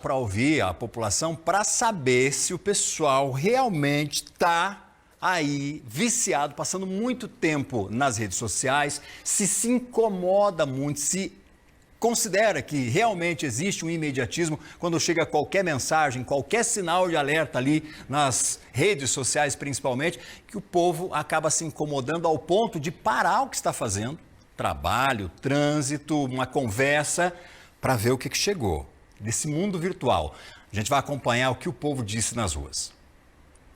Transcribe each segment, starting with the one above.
Para ouvir a população, para saber se o pessoal realmente está aí viciado, passando muito tempo nas redes sociais, se incomoda muito, se considera que realmente existe um imediatismo quando chega qualquer mensagem, qualquer sinal de alerta ali nas redes sociais principalmente, que o povo acaba se incomodando ao ponto de parar o que está fazendo, trabalho, trânsito, uma conversa, para ver o que chegou desse mundo virtual. A gente vai acompanhar o que o povo disse nas ruas.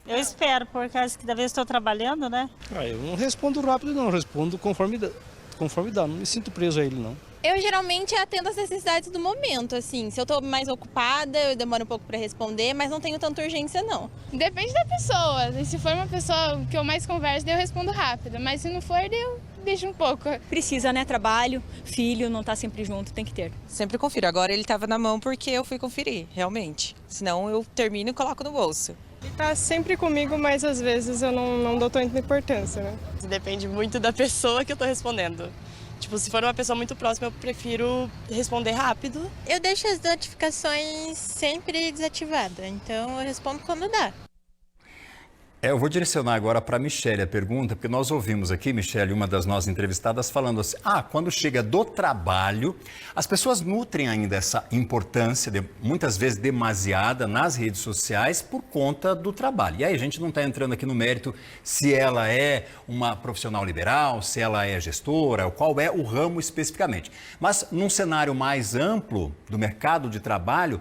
Eu espero, por causa que da vez estou trabalhando, né? Eu não respondo rápido não, respondo conforme dá, não me sinto preso a ele não. Eu geralmente atendo às necessidades do momento, assim. Se eu tô mais ocupada, eu demoro um pouco para responder, mas não tenho tanta urgência, não. Depende da pessoa. E se for uma pessoa que eu mais converso, daí eu respondo rápido. Mas se não for, daí eu deixo um pouco. Precisa, né? Trabalho, filho, não tá sempre junto, tem que ter. Sempre confiro. Agora ele estava na mão porque eu fui conferir, realmente. Senão eu termino e coloco no bolso. Ele tá sempre comigo, mas às vezes eu não dou tanta importância, né? Depende muito da pessoa que eu tô respondendo. Tipo, se for uma pessoa muito próxima, eu prefiro responder rápido. Eu deixo as notificações sempre desativadas, então eu respondo quando dá. Eu vou direcionar agora para a Michele a pergunta, porque nós ouvimos aqui, Michele, uma das nossas entrevistadas, falando assim, quando chega do trabalho, as pessoas nutrem ainda essa importância, muitas vezes demasiada, nas redes sociais por conta do trabalho. E aí a gente não está entrando aqui no mérito se ela é uma profissional liberal, se ela é gestora, qual é o ramo especificamente. Mas num cenário mais amplo do mercado de trabalho,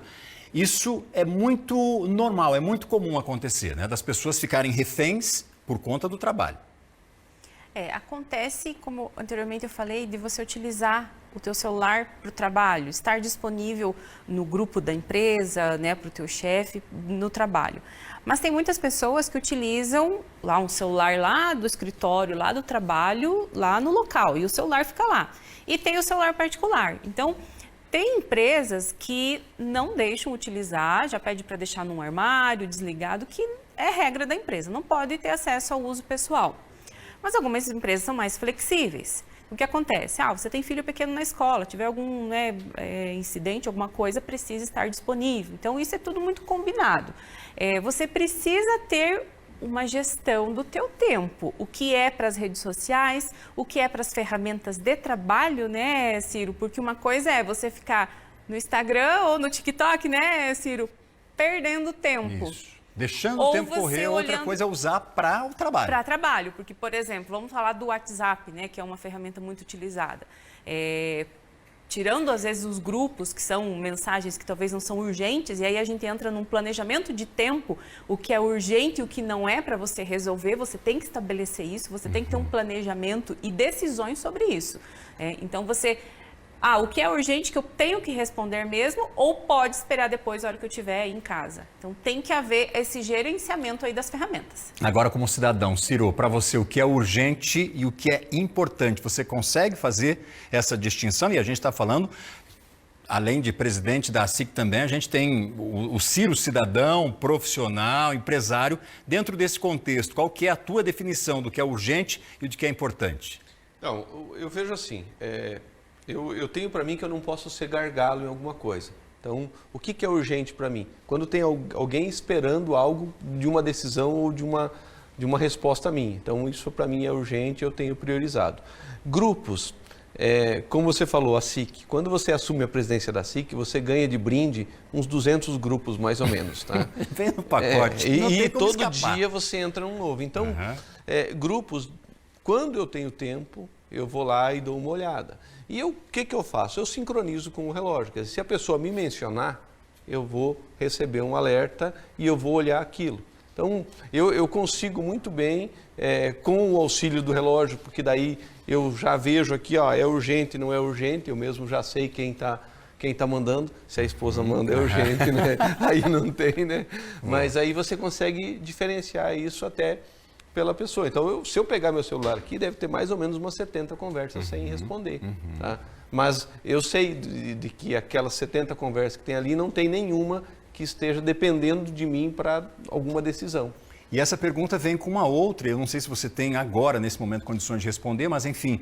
isso é muito normal, é muito comum acontecer, né? Das pessoas ficarem reféns por conta do trabalho. Acontece, como anteriormente eu falei, de você utilizar o teu celular para o trabalho, estar disponível no grupo da empresa, né, para o teu chefe, no trabalho. Mas tem muitas pessoas que utilizam lá um celular lá do escritório, lá do trabalho, lá no local, e o celular fica lá. E tem o celular particular. Então, tem empresas que não deixam utilizar, já pede para deixar num armário, desligado, que é regra da empresa, não pode ter acesso ao uso pessoal. Mas algumas empresas são mais flexíveis. O que acontece? Você tem filho pequeno na escola, tiver algum incidente, alguma coisa, precisa estar disponível. Então, isso é tudo muito combinado. Você precisa ter uma gestão do teu tempo, o que é para as redes sociais, o que é para as ferramentas de trabalho, né, Ciro? Porque uma coisa é você ficar no Instagram ou no TikTok, né, Ciro, perdendo tempo. Isso. Deixando o tempo correr, outra coisa é usar para o trabalho. Para trabalho, porque, por exemplo, vamos falar do WhatsApp, né, que é uma ferramenta muito utilizada. Tirando, às vezes, os grupos, que são mensagens que talvez não são urgentes, e aí a gente entra num planejamento de tempo, o que é urgente e o que não é para você resolver, você tem que estabelecer isso, você tem que ter um planejamento e decisões sobre isso. Então, você... o que é urgente que eu tenho que responder mesmo, ou pode esperar depois, a hora que eu estiver em casa. Então, tem que haver esse gerenciamento aí das ferramentas. Agora, como cidadão, Ciro, para você, o que é urgente e o que é importante, você consegue fazer essa distinção? E a gente está falando, além de presidente da SIC também, a gente tem o Ciro cidadão, profissional, empresário. Dentro desse contexto, qual que é a tua definição do que é urgente e do que é importante? Não, eu vejo assim... Eu tenho para mim que eu não posso ser gargalo em alguma coisa. Então, o que é urgente para mim? Quando tem alguém esperando algo de uma decisão ou de uma resposta minha. Então, isso para mim é urgente, eu tenho priorizado. Grupos, como você falou, a SIC. Quando você assume a presidência da SIC, você ganha de brinde uns 200 grupos, mais ou menos. Tá? Vem no pacote. E todo dia você entra num novo. Então, grupos, quando eu tenho tempo, eu vou lá e dou uma olhada. E o que eu faço? Eu sincronizo com o relógio. Quer dizer, se a pessoa me mencionar, eu vou receber um alerta e eu vou olhar aquilo. Então, eu consigo muito bem, com o auxílio do relógio, porque daí eu já vejo aqui, é urgente, não é urgente, eu mesmo já sei quem tá mandando. Se a esposa manda, é urgente, né? Aí não tem, né? Mas aí você consegue diferenciar isso até pela pessoa. Então, se eu pegar meu celular aqui, deve ter mais ou menos umas 70 conversas sem responder. Tá? Mas eu sei de que aquelas 70 conversas que tem ali, não tem nenhuma que esteja dependendo de mim para alguma decisão. E essa pergunta vem com uma outra, eu não sei se você tem agora, nesse momento, condições de responder, mas enfim,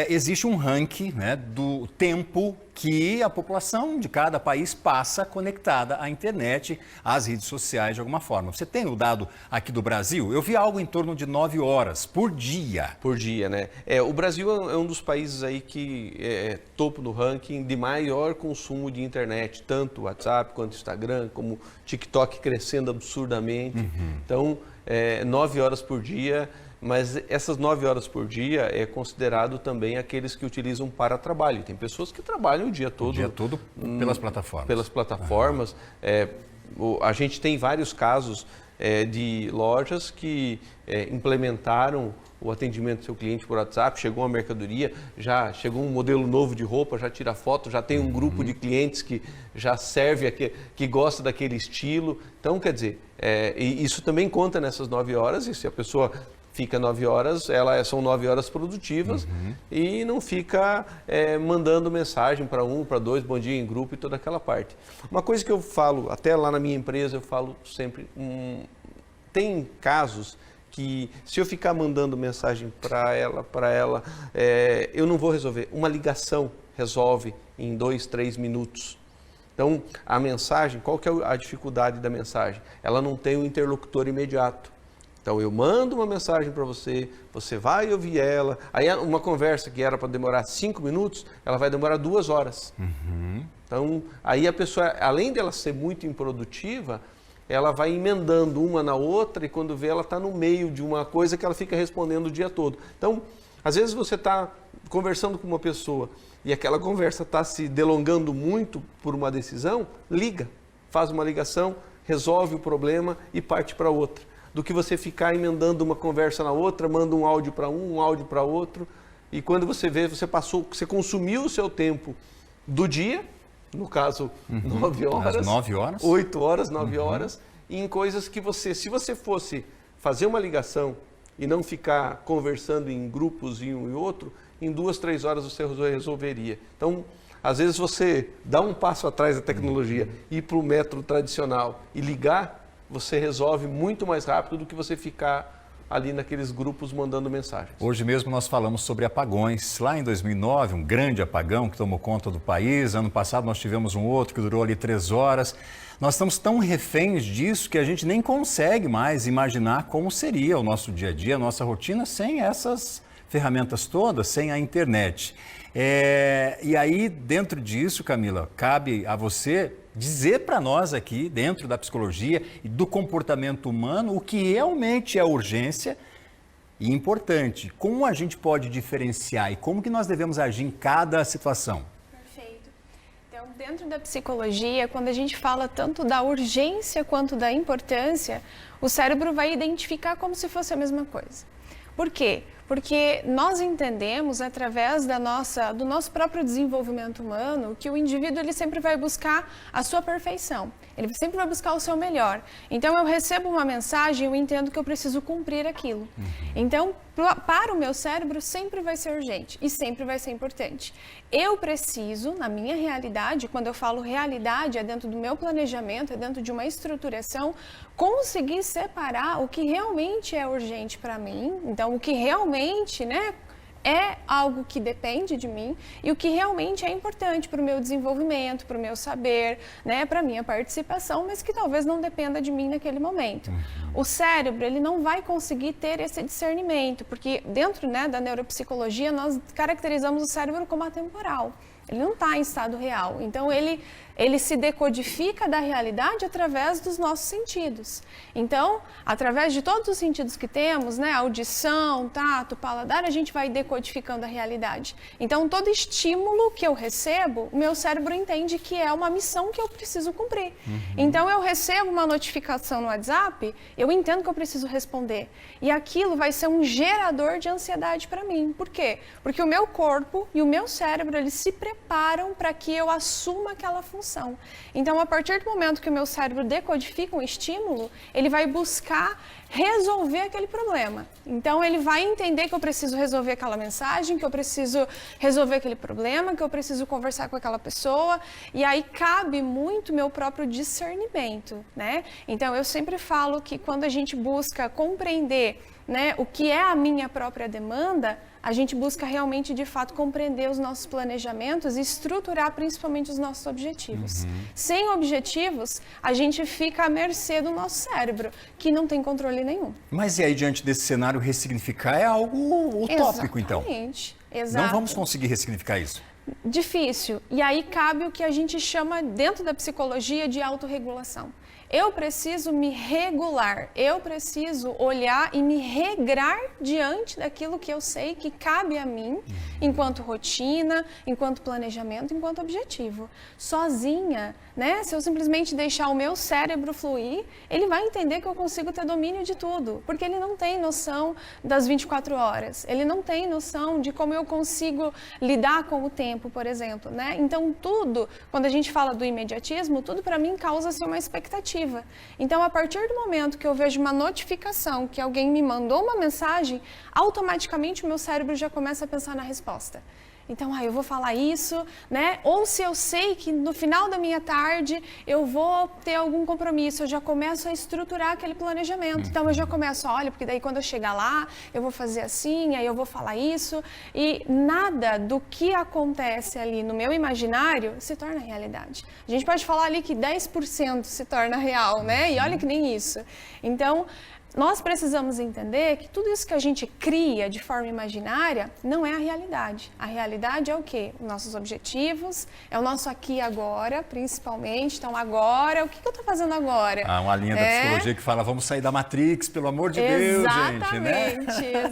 existe um ranking, né, do tempo que a população de cada país passa conectada à internet, às redes sociais de alguma forma. Você tem o dado aqui do Brasil? Eu vi algo em torno de 9 horas por dia. Por dia, né? O Brasil é um dos países aí que é topo no ranking de maior consumo de internet, tanto WhatsApp quanto Instagram, como TikTok crescendo absurdamente. Então, 9 horas por dia. Mas essas 9 horas por dia é considerado também aqueles que utilizam para trabalho. Tem pessoas que trabalham o dia todo. O dia todo pelas plataformas. Pelas plataformas. A gente tem vários casos de lojas que implementaram o atendimento do seu cliente por WhatsApp, chegou uma mercadoria, já chegou um modelo novo de roupa, já tira foto, já tem um grupo de clientes que já serve, que gosta daquele estilo. Então, quer dizer, isso também conta nessas 9 horas, e se a pessoa fica 9 horas, são 9 horas produtivas e não fica mandando mensagem para um, para dois, bom dia em grupo e toda aquela parte. Uma coisa que eu falo, até lá na minha empresa, eu falo sempre, tem casos que se eu ficar mandando mensagem para ela, eu não vou resolver. Uma ligação resolve em 2, 3 minutos. Então, a mensagem, qual que é a dificuldade da mensagem? Ela não tem um interlocutor imediato. Então, eu mando uma mensagem para você, você vai ouvir ela, aí uma conversa que era para demorar 5 minutos, ela vai demorar 2 horas. Então, aí a pessoa, além dela ser muito improdutiva, ela vai emendando uma na outra e quando vê, ela está no meio de uma coisa que ela fica respondendo o dia todo. Então, às vezes você está conversando com uma pessoa e aquela conversa está se delongando muito por uma decisão, liga, faz uma ligação, resolve o problema e parte para outra. Do que você ficar emendando uma conversa na outra, manda um áudio para um áudio para outro, e quando você vê, você consumiu o seu tempo do dia, no caso, 9 horas, às 9 horas, 8 horas, 9 horas, em coisas que se você fosse fazer uma ligação e não ficar conversando em grupos e um e outro, em 2, 3 horas você resolveria. Então, às vezes você dá um passo atrás da tecnologia, ir para o método tradicional e ligar, você resolve muito mais rápido do que você ficar ali naqueles grupos mandando mensagens. Hoje mesmo nós falamos sobre apagões. Lá em 2009, um grande apagão que tomou conta do país. Ano passado nós tivemos um outro que durou ali 3 horas. Nós estamos tão reféns disso que a gente nem consegue mais imaginar como seria o nosso dia a dia, a nossa rotina sem essas ferramentas todas, sem a internet. E aí, dentro disso, Camila, cabe a você dizer para nós aqui, dentro da psicologia e do comportamento humano, o que realmente é urgência e importante. Como a gente pode diferenciar e como que nós devemos agir em cada situação? Perfeito. Então, dentro da psicologia, quando a gente fala tanto da urgência quanto da importância, o cérebro vai identificar como se fosse a mesma coisa. Por quê? Porque nós entendemos, através do nosso próprio desenvolvimento humano, que o indivíduo ele sempre vai buscar a sua perfeição. Ele sempre vai buscar o seu melhor. Então, eu recebo uma mensagem, eu entendo que eu preciso cumprir aquilo. Então, para o meu cérebro, sempre vai ser urgente e sempre vai ser importante. Eu preciso, na minha realidade, quando eu falo realidade, é dentro do meu planejamento, é dentro de uma estruturação, conseguir separar o que realmente é urgente para mim, então o que realmente, é algo que depende de mim e o que realmente é importante para o meu desenvolvimento, para o meu saber, para a minha participação, mas que talvez não dependa de mim naquele momento. O cérebro, ele não vai conseguir ter esse discernimento, porque dentro da neuropsicologia nós caracterizamos o cérebro como atemporal. Ele não está em estado real. Então, ele se decodifica da realidade através dos nossos sentidos. Então, através de todos os sentidos que temos, audição, tato, paladar, a gente vai decodificando a realidade. Então, todo estímulo que eu recebo, o meu cérebro entende que é uma missão que eu preciso cumprir. Então, eu recebo uma notificação no WhatsApp, eu entendo que eu preciso responder. E aquilo vai ser um gerador de ansiedade para mim. Por quê? Porque o meu corpo e o meu cérebro, eles se preparam para que eu assuma aquela função. Então, a partir do momento que o meu cérebro decodifica um estímulo, ele vai buscar resolver aquele problema. Então, ele vai entender que eu preciso resolver aquela mensagem, que eu preciso resolver aquele problema, que eu preciso conversar com aquela pessoa, e aí cabe muito meu próprio discernimento, Então, eu sempre falo que quando a gente busca compreender né, o que é a minha própria demanda, a gente busca realmente, de fato, compreender os nossos planejamentos e estruturar principalmente os nossos objetivos. Sem objetivos, a gente fica à mercê do nosso cérebro, que não tem controle nenhum. Mas e aí, diante desse cenário, ressignificar é algo utópico, então? Exatamente. Exato. Não vamos conseguir ressignificar isso? Difícil. E aí cabe o que a gente chama, dentro da psicologia, de autorregulação. Eu preciso me regular, eu preciso olhar e me regrar diante daquilo que eu sei que cabe a mim, enquanto rotina, enquanto planejamento, enquanto objetivo. Sozinha, né? Se eu simplesmente deixar o meu cérebro fluir, ele vai entender que eu consigo ter domínio de tudo, porque ele não tem noção das 24 horas, ele não tem noção de como eu consigo lidar com o tempo, por exemplo, né? Então tudo, quando a gente fala do imediatismo, tudo para mim causa-se uma expectativa. Então, a partir do momento que eu vejo uma notificação que alguém me mandou uma mensagem, automaticamente o meu cérebro já começa a pensar na resposta. Então, eu vou falar isso, né? Ou se eu sei que no final da minha tarde eu vou ter algum compromisso, eu já começo a estruturar aquele planejamento. Então, eu já começo, olha, porque daí quando eu chegar lá, eu vou fazer assim, aí eu vou falar isso. E nada do que acontece ali no meu imaginário se torna realidade. A gente pode falar ali que 10% se torna real, né? E olha que nem isso. Então, nós precisamos entender que tudo isso que a gente cria de forma imaginária não é a realidade. A realidade é o quê? Os nossos objetivos, é o nosso aqui e agora, principalmente. Então, agora, o que eu estou fazendo agora? Há uma linha da psicologia que fala, vamos sair da Matrix, pelo amor de Deus, gente, né? Exatamente.